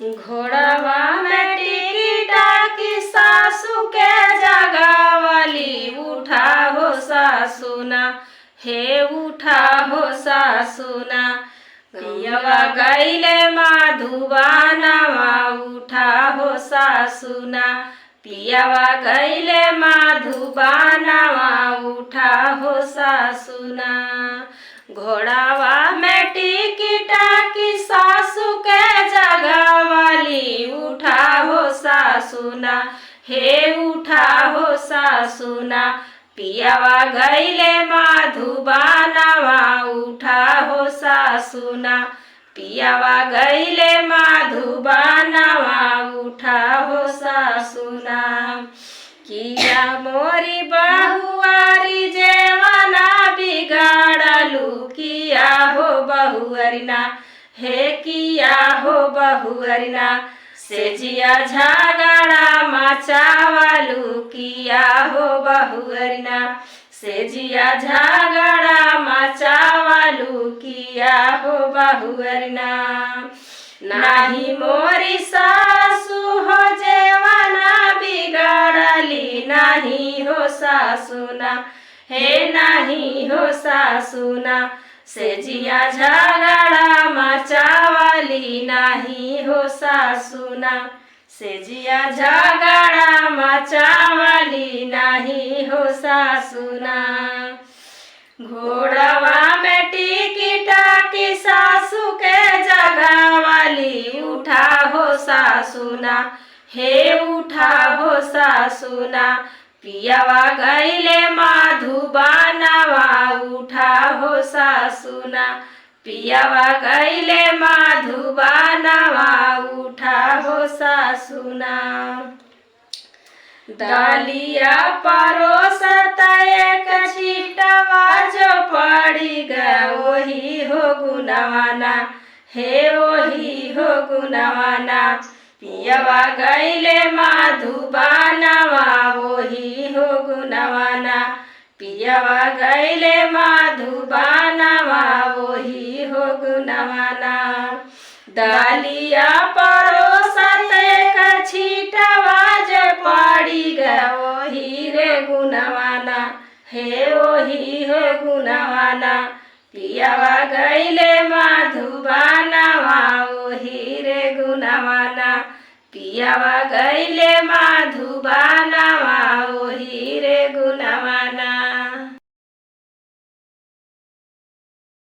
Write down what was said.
घोड़वा में टिकिटा की सासू के जगावली, उठा हो सासुना, हे उठा हो सासुना। पियवा गईले माधुबानवा, उठा हो सासुना, पियवा गईले माधुबानवा, उठा हो सासुना। घोड़ावा में टिकिटा की सासू के जगावली, उठा हो सासुना, हे उठा हो सासुना। पियवा गईले माधुबानवा, उठा हो सासुना, पियवा गईले माधुबानवा, उठा हो सासुना। किया मोरी बहुआरी जेवना बिगाड़लू, किया हो बहुअरिना, हे किया हो बहुअरिना। सेजिया झगड़ा मचावलू, किया हो बहुअरिना, सेजिया झगड़ा मचावलू, किया हो बहुअरिना। नाही मोरी सासू हो जेवना बिगाड़ली, नाही हो सासुना, हे नाही हो सासुना। सेजिया झगड़ा मचावली, नाही हो सासुना, सेजिया झगड़ा मचावली, नाही हो सासुना। घोड़वा में टिकिटा की सासू के जगावली, उठा हो सासुना, हे उठा हो सासुना। पियवा गईले माधुबानवा, उठा हो सासुना, पियवा गईले माधुबानवा, उठा हो सासुना। डालिया परोसत एक छिटवा, जो पड़ी गए वही हो गुनवाना, हे वही हो गुनवाना। पियवा गईले माधुबानवा, वही हो गुनवाना, पियवा गईले माधुबानवा, वही हो गुनवाना। डालिया परोसत एक छिटवा, जो पड़ी गए वही रे गुनवाना, हे वही हो गुनवाना। पियवा गईले माधुबानवा, वही रे गुनवाना, पियवा गईले माधुबानवा, वही